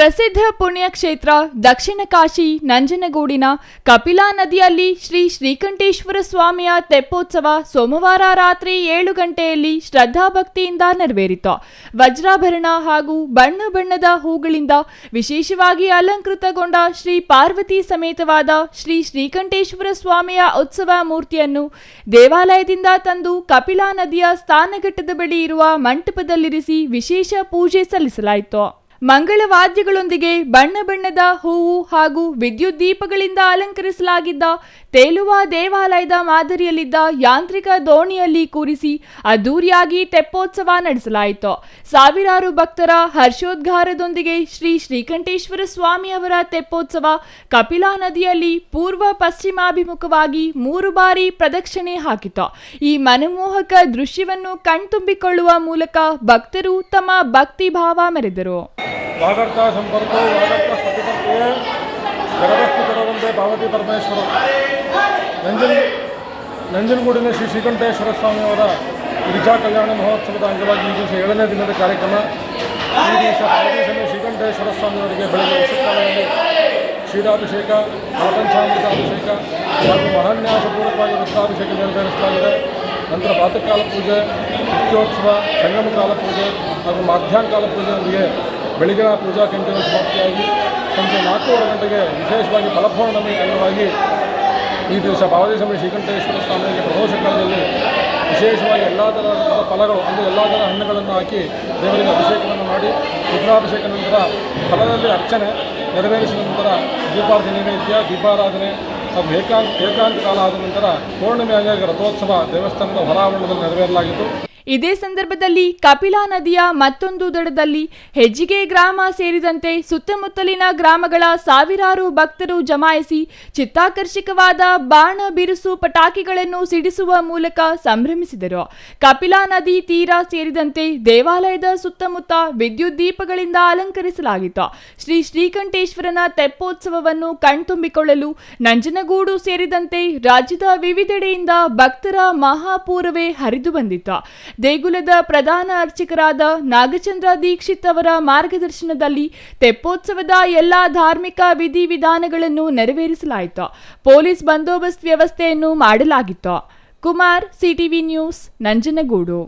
ಪ್ರಸಿದ್ಧ ಪುಣ್ಯಕ್ಷೇತ್ರ ದಕ್ಷಿಣ ಕಾಶಿ ನಂಜನಗೂಡಿನ ಕಪಿಲಾ ನದಿಯಲ್ಲಿ ಶ್ರೀ ಶ್ರೀಕಂಠೇಶ್ವರ ಸ್ವಾಮಿಯ ತೆಪ್ಪೋತ್ಸವ ಸೋಮವಾರ ರಾತ್ರಿ 7 ಗಂಟೆಯಲ್ಲಿ ಶ್ರದ್ಧಾಭಕ್ತಿಯಿಂದ ನೆರವೇರಿತು. ವಜ್ರಾಭರಣ ಹಾಗೂ ಬಣ್ಣ ಬಣ್ಣದ ಹೂಗಳಿಂದ ವಿಶೇಷವಾಗಿ ಅಲಂಕೃತಗೊಂಡ ಶ್ರೀ ಪಾರ್ವತಿ ಸಮೇತವಾದ ಶ್ರೀ ಶ್ರೀಕಂಠೇಶ್ವರ ಸ್ವಾಮಿಯ ಉತ್ಸವ ಮೂರ್ತಿಯನ್ನು ದೇವಾಲಯದಿಂದ ತಂದು ಕಪಿಲಾ ನದಿಯ ಸ್ನಾನಘಟ್ಟದ ಬಳಿ ಇರುವ ಮಂಟಪದಲ್ಲಿರಿಸಿ ವಿಶೇಷ ಪೂಜೆ ಸಲ್ಲಿಸಲಾಯಿತು. ಮಂಗಳವಾದ್ಯಗಳೊಂದಿಗೆ ಬಣ್ಣ ಬಣ್ಣದ ಹೂವು ಹಾಗೂ ವಿದ್ಯುತ್ ದೀಪಗಳಿಂದ ಅಲಂಕರಿಸಲಾಗಿದ್ದ ತೇಲುವ ದೇವಾಲಯದ ಮಾದರಿಯಲ್ಲಿದ್ದ ಯಾಂತ್ರಿಕ ದೋಣಿಯಲ್ಲಿ ಕೂರಿಸಿ ಅದ್ದೂರಿಯಾಗಿ ತೆಪ್ಪೋತ್ಸವ ನಡೆಸಲಾಯಿತು. ಸಾವಿರಾರು ಭಕ್ತರ ಹರ್ಷೋದ್ಗಾರದೊಂದಿಗೆ ಶ್ರೀ ಶ್ರೀಕಂಠೇಶ್ವರ ಸ್ವಾಮಿಯವರ ತೆಪ್ಪೋತ್ಸವ ಕಪಿಲಾ ನದಿಯಲ್ಲಿ ಪೂರ್ವ ಪಶ್ಚಿಮಾಭಿಮುಖವಾಗಿ 3 ಬಾರಿ ಪ್ರದಕ್ಷಿಣೆ ಹಾಕಿತು. ಈ ಮನಮೋಹಕ ದೃಶ್ಯವನ್ನು ಕಣ್ತುಂಬಿಕೊಳ್ಳುವ ಮೂಲಕ ಭಕ್ತರು ತಮ್ಮ ಭಕ್ತಿ ಭಾವ ಮೆರೆದರು. ವಾಗರ್ತ ಸಂಪರ್ಕೋ ವಾಗರ್ತ ಪ್ರತಿಪರ್ಕೆಯೇ ಜಗದಸ್ತು ಜಗವಂತೆ ಪಾರ್ವತಿ ಪರಮೇಶ್ವರ ನಂಜನಗೂಡಿನ ಶ್ರೀ ಶ್ರೀಕಂಠೇಶ್ವರ ಸ್ವಾಮಿಯವರ ಗಿರಿಜಾ ಕಲ್ಯಾಣ ಮಹೋತ್ಸವದ ಅಂಗವಾಗಿ ಈ ದಿವಸ 7ನೇ ದಿನದ ಕಾರ್ಯಕ್ರಮ. ಈ ದಿವಸ ಪಾರ್ವತಿ ಸಮಯ ಶ್ರೀಕಂಠೇಶ್ವರ ಸ್ವಾಮಿಯವರಿಗೆ ಬೆಳಗ್ಗೆ ಉಷಕಾಲದಲ್ಲಿ ಕ್ಷೀರಾಭಿಷೇಕ, ಮಹಾಪಂಚಾಮೃತ ಅಭಿಷೇಕ ಹಾಗೂ ಮಹಾನ್ಯಾಸಪೂರ್ವಕವಾಗಿ ರುದ್ರಾಭಿಷೇಕ ನೆರವೇರಿಸಲಾಗಿದೆ. ನಂತರ ಪ್ರಾತಃಕಾಲ ಪೂಜೆ, ನಿತ್ಯೋತ್ಸವ, ಸಂಗಮಕಾಲ ಪೂಜೆ ಹಾಗೂ ಮಧ್ಯಾಹ್ನಕಾಲ ಪೂಜೆಯೊಂದಿಗೆ ಬೆಳಗಿನ ಪೂಜಾ ಕೆಂಪಿನ ಸಮಾಪ್ತಿಯಾಗಿ ಸಂಜೆ 4:30 ಗಂಟೆಗೆ ವಿಶೇಷವಾಗಿ ಫಲಪೌರ್ಣಮಿ ಅಂಗವಾಗಿ ಈ ದಿವಸ ಪಾರ್ವತಿ ಸಮಯ ಶ್ರೀಕಂಠೇಶ್ವರ ಸ್ವಾಮಿಗೆ ಪ್ರದೋಷ ಕಾಲದಲ್ಲಿ ವಿಶೇಷವಾಗಿ ಎಲ್ಲ ಥರದ ಫಲಗಳು ಅಂದರೆ ಎಲ್ಲ ಥರ ಹಣ್ಣುಗಳನ್ನು ಹಾಕಿ ದೇವರಿಗೆ ಅಭಿಷೇಕವನ್ನು ಮಾಡಿ ರುದ್ರಾಭಿಷೇಕ ನಂತರ ಫಲದಲ್ಲಿ ಅರ್ಚನೆ ನೆರವೇರಿಸಿದ ನಂತರ ದೀಪಾರ್ಚನೆ ನೈವೇದ್ಯ, ದೀಪಾರಾಧನೆ ಹಾಗೂ ಏಕಾಂತ ಕಾಲ ಆದ ನಂತರ ಪೌರ್ಣಿಮೆ ಅಂಗವಾಗಿ ರಥೋತ್ಸವ ದೇವಸ್ಥಾನದ ಹೊರಾವರಣದಲ್ಲಿ ನೆರವೇರಲಾಗಿತ್ತು. ಇದೇ ಸಂದರ್ಭದಲ್ಲಿ ಕಪಿಲಾ ನದಿಯ ಮತ್ತೊಂದು ದಡದಲ್ಲಿ ಹೆಜ್ಜಿಗೆ ಗ್ರಾಮ ಸೇರಿದಂತೆ ಸುತ್ತಮುತ್ತಲಿನ ಗ್ರಾಮಗಳ ಸಾವಿರಾರು ಭಕ್ತರು ಜಮಾಯಿಸಿ ಚಿತ್ತಾಕರ್ಷಕವಾದ ಬಾಣ ಬಿರುಸು ಪಟಾಕಿಗಳನ್ನು ಸಿಡಿಸುವ ಮೂಲಕ ಸಂಭ್ರಮಿಸಿದರು. ಕಪಿಲಾ ನದಿ ತೀರ ಸೇರಿದಂತೆ ದೇವಾಲಯದ ಸುತ್ತಮುತ್ತ ವಿದ್ಯುತ್ ದೀಪಗಳಿಂದ ಅಲಂಕರಿಸಲಾಗಿತ್ತು. ಶ್ರೀ ಶ್ರೀಕಂಠೇಶ್ವರನ ತೆಪ್ಪೋತ್ಸವವನ್ನು ಕಣ್ತುಂಬಿಕೊಳ್ಳಲು ನಂಜನಗೂಡು ಸೇರಿದಂತೆ ರಾಜ್ಯದ ವಿವಿಧೆಡೆಯಿಂದ ಭಕ್ತರ ಮಹಾಪೂರವೇ ಹರಿದು ಬಂದಿತ್ತು. ದೇಗುಲದ ಪ್ರಧಾನ ಅರ್ಚಕರಾದ ನಾಗಚಂದ್ರ ದೀಕ್ಷಿತ್ ಅವರ ಮಾರ್ಗದರ್ಶನದಲ್ಲಿ ತೆಪ್ಪೋತ್ಸವದ ಎಲ್ಲಾ ಧಾರ್ಮಿಕ ವಿಧಿವಿಧಾನಗಳನ್ನು ನೆರವೇರಿಸಲಾಯಿತು. ಪೊಲೀಸ್ ಬಂದೋಬಸ್ತ್ ವ್ಯವಸ್ಥೆಯನ್ನು ಮಾಡಲಾಗಿತ್ತು. Kumar, CTV news, Nanjangud.